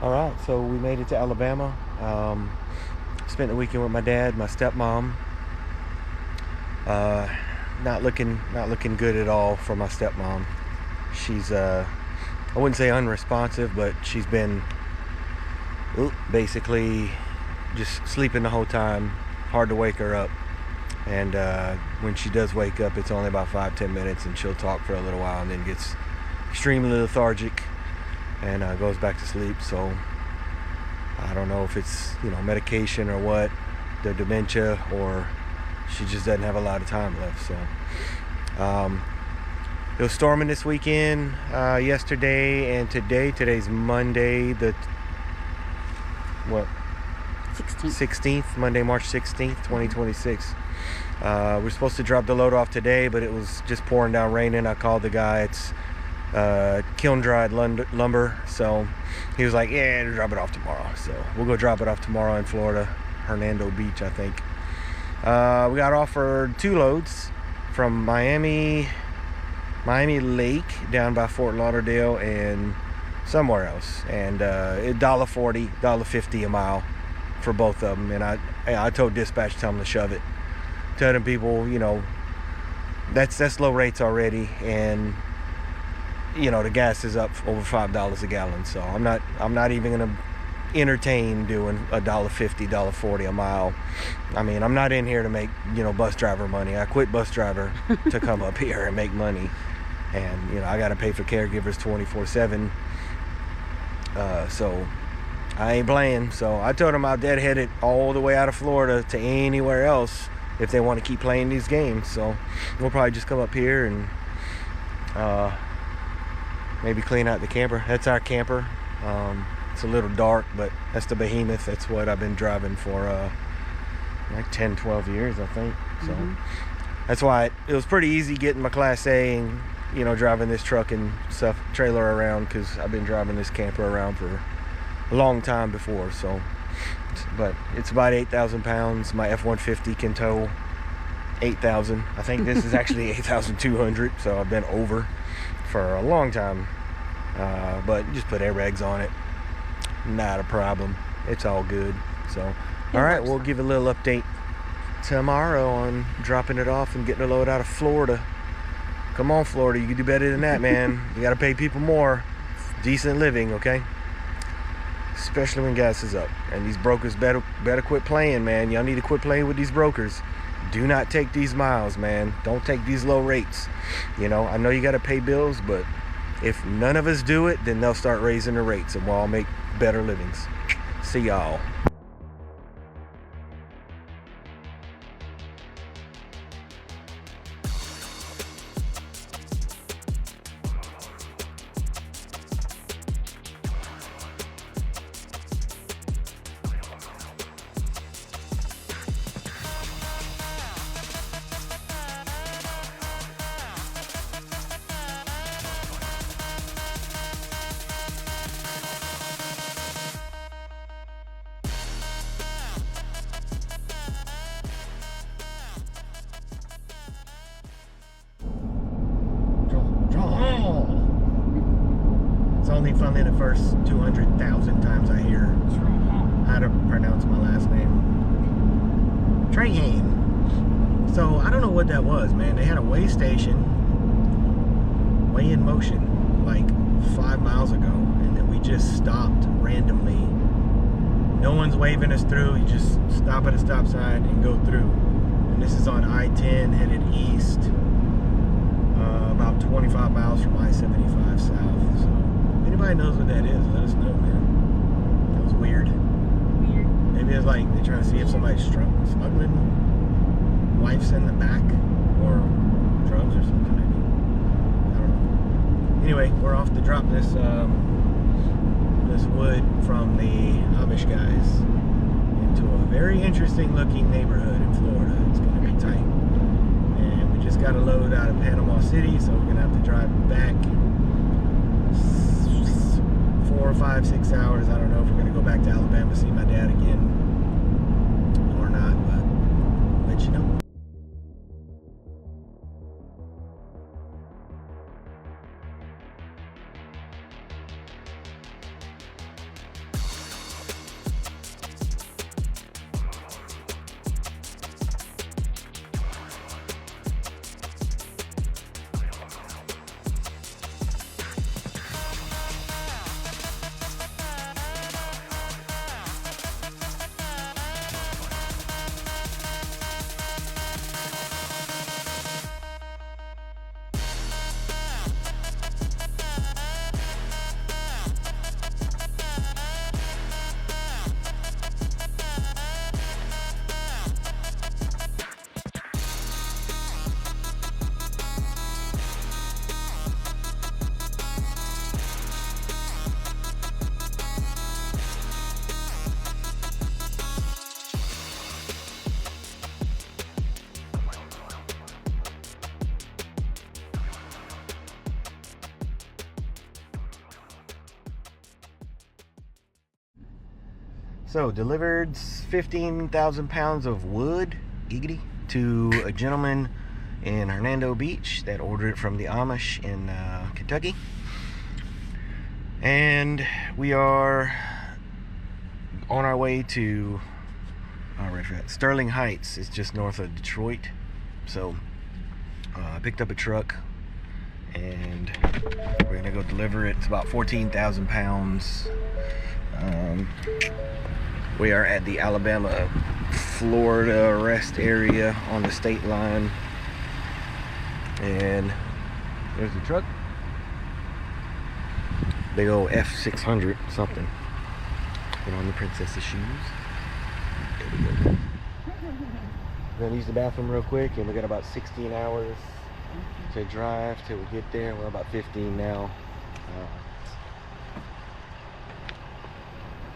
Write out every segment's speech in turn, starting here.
All right, so we made it to Alabama. Spent the weekend with my dad, my stepmom. Not looking good at all for my stepmom. She's I wouldn't say unresponsive, but she's been basically just sleeping the whole time. Hard to wake her up, and when she does wake up, it's only about 5-10 minutes, and she'll talk for a little while, and then gets extremely lethargic and goes back to sleep. So I don't know if it's medication or what, the dementia, or she just doesn't have a lot of time left. So it was storming this weekend, yesterday and today. Today's Monday, the 16th, Monday, March 16th, 2026. We're supposed to drop the load off today, but it was just pouring down raining. I called the guy. It's kiln dried lumber, so he was like, yeah, drop it off tomorrow. So we'll go drop it off tomorrow in Florida, Hernando Beach, I think. We got offered 2 loads from Miami Lake down by Fort Lauderdale and somewhere else, and $1.40, $1.50 a mile for both of them. And I told dispatch, tell them to shove it. Tell them people, that's low rates already, and the gas is up over $5 a gallon. So I'm not even gonna entertain doing $1.50, $1.40 a mile. I mean, I'm not in here to make bus driver money. I quit bus driver to come up here and make money, and I gotta pay for caregivers 24/7. So I ain't playing. So I told them I'll deadhead it all the way out of Florida to anywhere else if they want to keep playing these games. So we'll probably just come up here and maybe clean out the camper. That's our camper. It's a little dark, but that's the Behemoth. That's what I've been driving for like 10-12 years, I think. So that's why it was pretty easy getting my Class A and driving this truck and stuff, trailer around, because I've been driving this camper around for a long time before. So but it's about 8,000 pounds. My F-150 can tow 8,000. I think this is actually 8,200, so I've been over for a long time. But just put airbags on it, not a problem. It's all good. So all right, we'll give a little update tomorrow on dropping it off and getting a load out of Florida. Come on, Florida, you can do better than that, man. You got to pay people more. Decent living, okay? Especially when gas is up. And these brokers better quit playing, man. Y'all need to quit playing with these brokers. Do not take these miles, man. Don't take these low rates. I know you got to pay bills, but if none of us do it, then they'll start raising the rates, and we'll all make better livings. See y'all. It's only funny the first 200,000 times I hear how to pronounce my last name. Train. So I don't know what that was, man. They had a weigh station, weigh in motion, like 5 miles ago, and then we just stopped randomly. No one's waving us through. You just stop at a stop sign and go through. And this is on I-10 headed east, about 25 miles from I-75 south. So if anybody knows what that is, let us know, man. That was weird. Maybe it's like they're trying to see if somebody's smuggling wifes in the back, or drugs or something, maybe. I don't know. Anyway, we're off to drop this this wood from the Amish guys into a very interesting looking neighborhood in Florida. It's going to be tight. And we just got a load out of Panama City, so we're going to have to drive back 4 or 5, 6 hours. I don't know if we're going to go back to Alabama, see my dad again or not, but I'll let you know. So delivered 15,000 pounds of wood, giggity, to a gentleman in Hernando Beach that ordered it from the Amish in Kentucky. And we are on our way to Sterling Heights. It's just north of Detroit. So I picked up a truck and we're gonna go deliver it. It's about 14,000 pounds. We are at the Alabama-Florida rest area on the state line. And there's the truck. Big old F600 something. Put on the princess's shoes. There we go. We're gonna use the bathroom real quick, and we got about 16 hours to drive till we get there. We're about 15 now.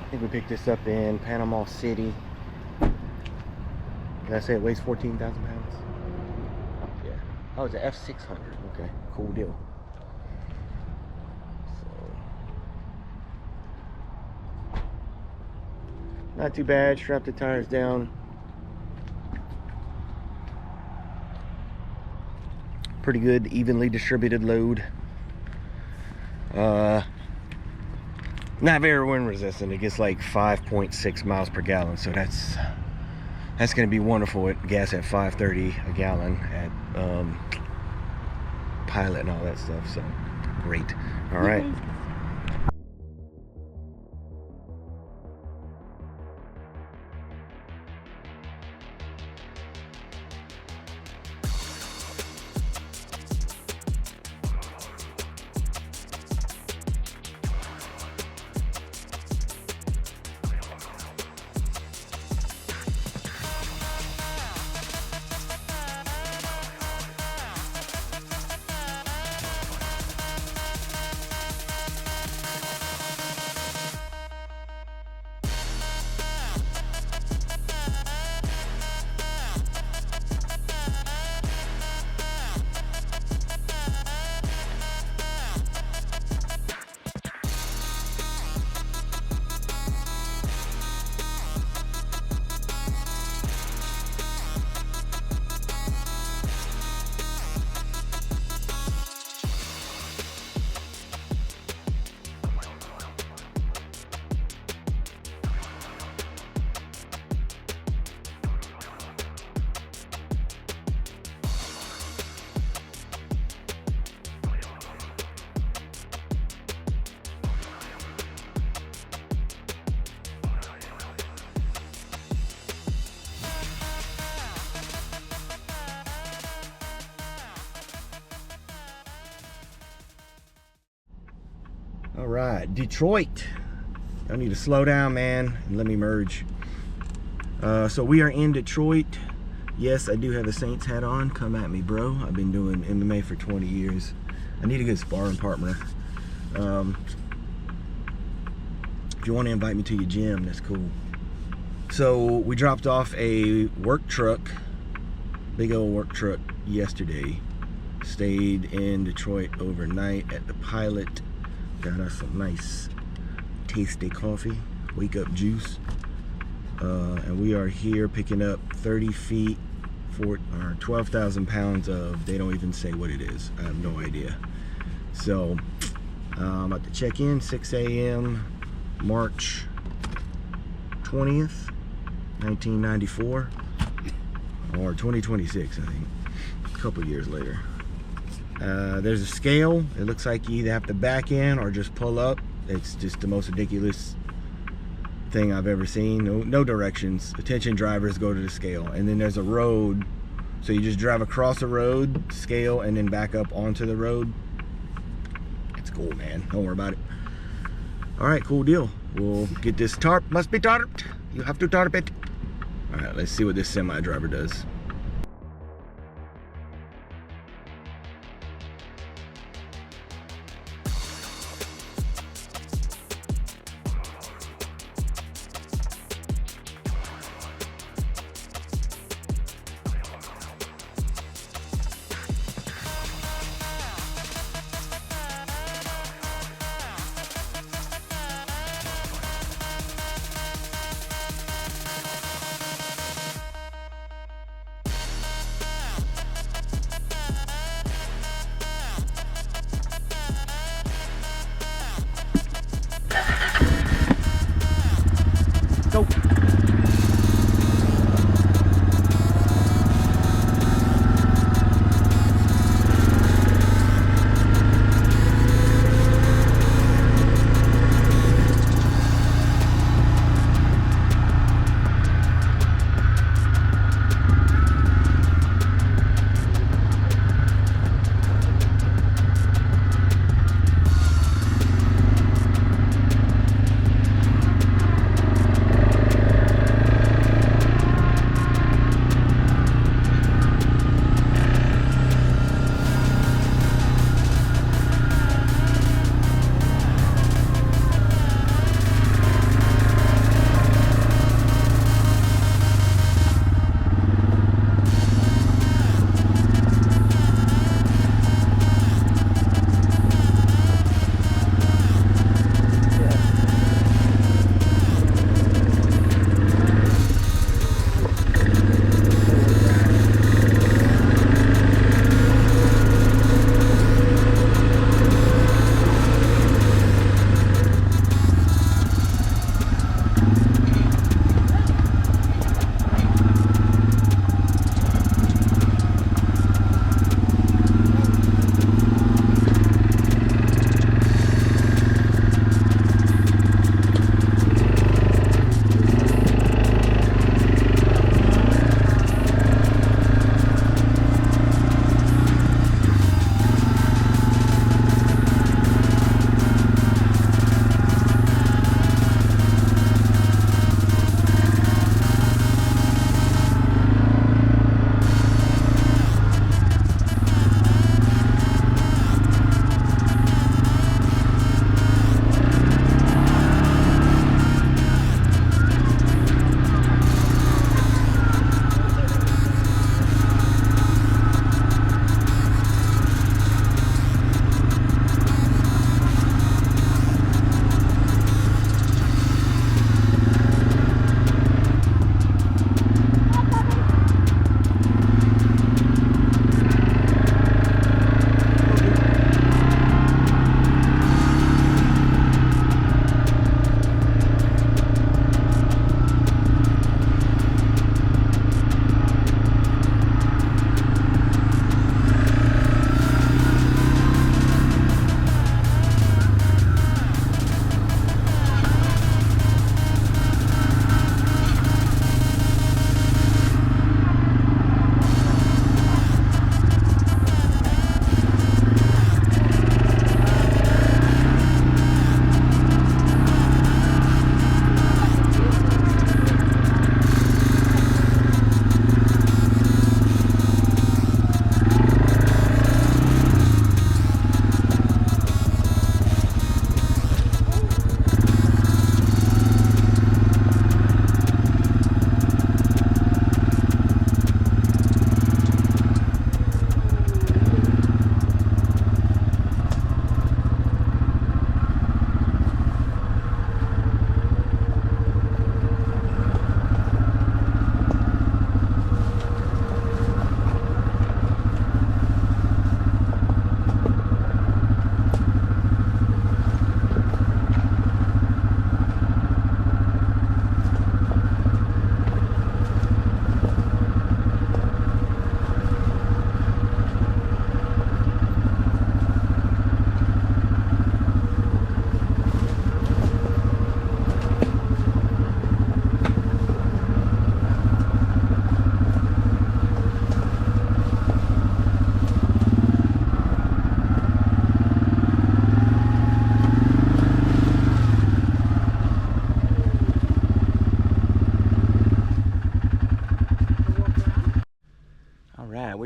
I think we picked this up in Panama City. Did I say it weighs 14,000 pounds? Yeah. Oh, it's an F600. Okay, cool deal. Not too bad. Strap the tires down. Pretty good, evenly distributed load. Not very wind resistant. It gets like 5.6 miles per gallon, so that's going to be wonderful at gas at 5.30 a gallon at Pilot and all that stuff. So great. All right. All right, Detroit. I need to slow down, man, and let me merge. So we are in Detroit. Yes, I do have a Saints hat on. Come at me, bro. I've been doing MMA for 20 years. I need a good sparring partner. If you want to invite me to your gym, that's cool. So we dropped off a work truck, big old work truck, yesterday. Stayed in Detroit overnight at the Pilot. Got us some nice tasty coffee, wake up juice, and we are here picking up 30 feet for 12,000 pounds of, they don't even say what it is. I have no idea. So I'm about to check in. 6 a.m. March 20th 1994 or 2026, I think, a couple years later. There's a scale. It looks like you either have to back in or just pull up. It's just the most ridiculous thing I've ever seen. No directions. Attention drivers, go to the scale. And then there's a road, so you just drive across the road, scale, and then back up onto the road. It's cool, man. Don't worry about it. All right, cool deal. We'll get this tarp. Must be tarped. You have to tarp it. All right, let's see what this semi driver does.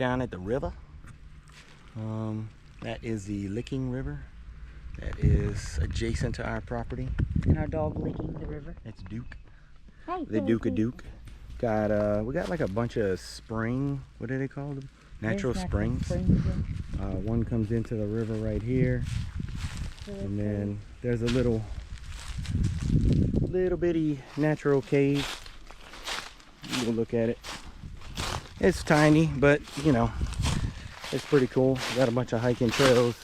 down at the river. That is the Licking River. That is adjacent to our property. And our dog licking the river. It's Duke. Hi, The Duke of Duke. We got like a bunch of spring, what do they call them? Natural springs. One comes into the river right here. And then there's a little bitty natural cave. We'll look at it. It's tiny, but you know, it's pretty cool. Got a bunch of hiking trails.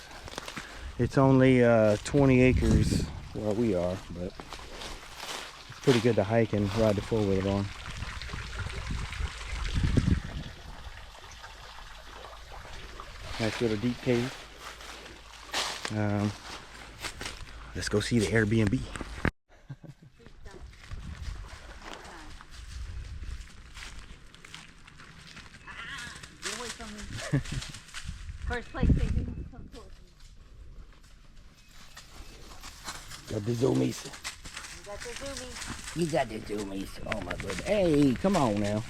It's only 20 acres where we are, but it's pretty good to hike and ride the four-wheeler on. Nice little deep cave. Let's go see the Airbnb. Get away from me. First place they do come towards me. Got the zoomies. You got the zoomies. You got the zoomies. Oh my goodness. Hey, come on now.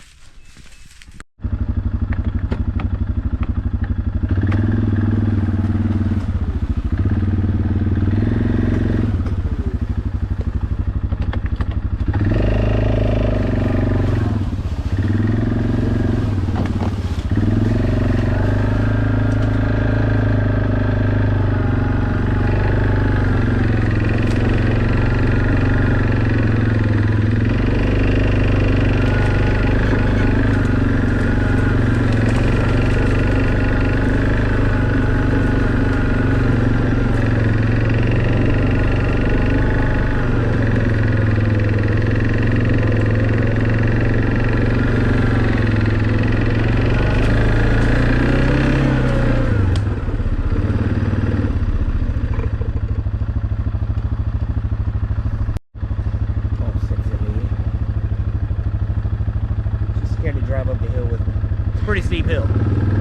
Drive up the hill with me. It's a pretty steep hill.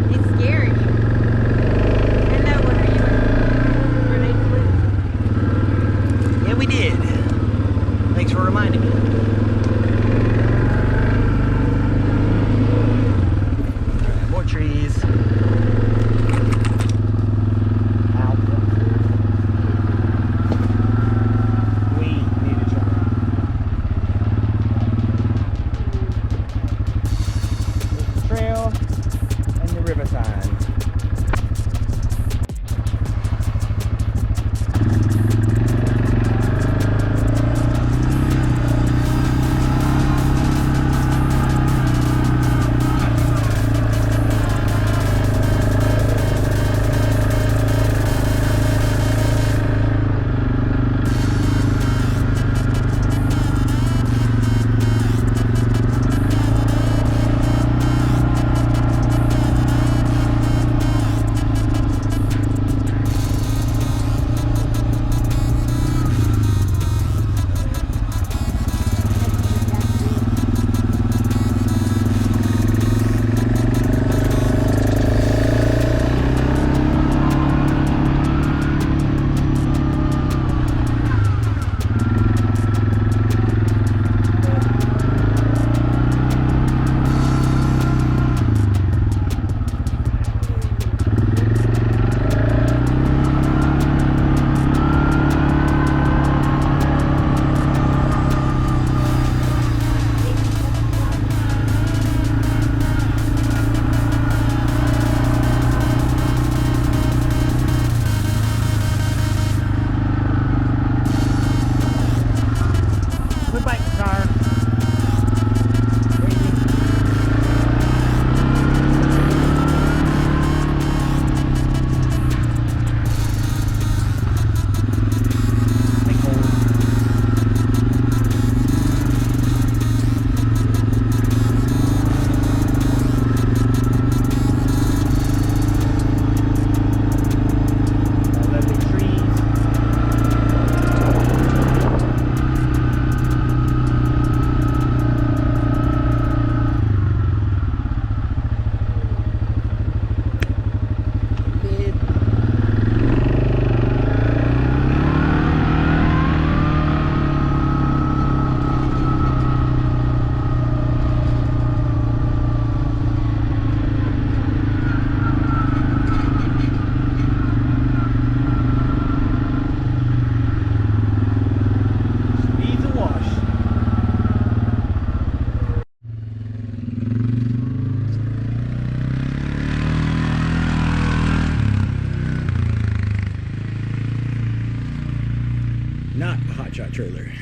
It's scary. Hello, what are you in? Yeah, we did. Thanks for reminding me. More trees. Ow. We need to try. Trail and the river sign. weather.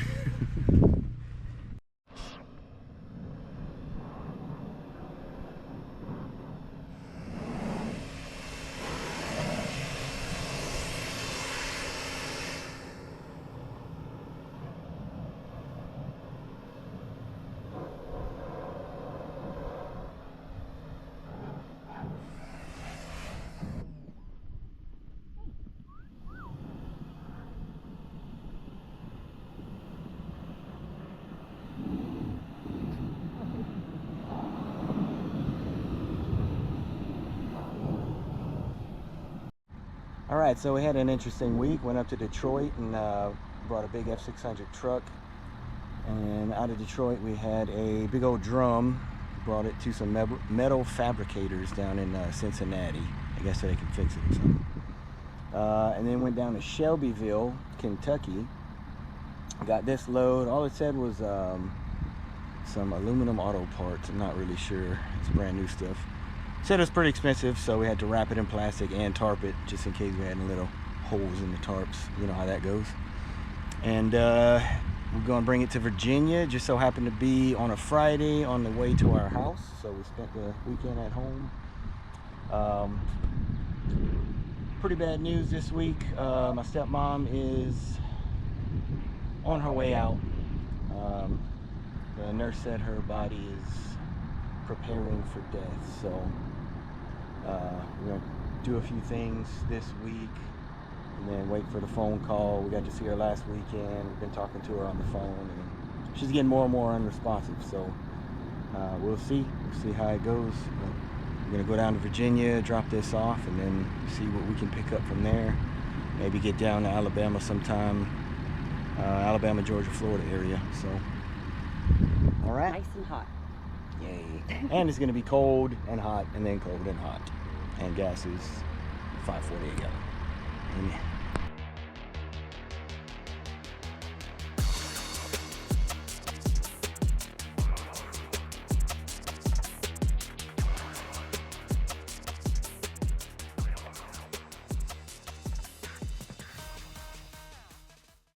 All right, so we had an interesting week. Went up to Detroit and brought a big F600 truck. And out of Detroit, we had a big old drum. Brought it to some metal fabricators down in Cincinnati. I guess so they can fix it or something. And then went down to Shelbyville, Kentucky. Got this load. All it said was some aluminum auto parts. I'm not really sure. It's brand new stuff. Said it was pretty expensive, so we had to wrap it in plastic and tarp it just in case we had any little holes in the tarps. You know how that goes. And we're going to bring it to Virginia. It just so happened to be on a Friday on the way to our house, so we spent the weekend at home. Pretty bad news this week. My stepmom is on her way out. The nurse said her body is preparing for death, so we're going to do a few things this week and then wait for the phone call. We got to see her last weekend. We've been talking to her on the phone, and she's getting more and more unresponsive, so we'll see how it goes. We're going to go down to Virginia, drop this off, and then see what we can pick up from there. Maybe get down to Alabama sometime. Alabama, Georgia, Florida area. So, all right. Nice and hot. Yay. And it's going to be cold and hot, and then cold and hot. And gas is $5.48 a gallon. Amen.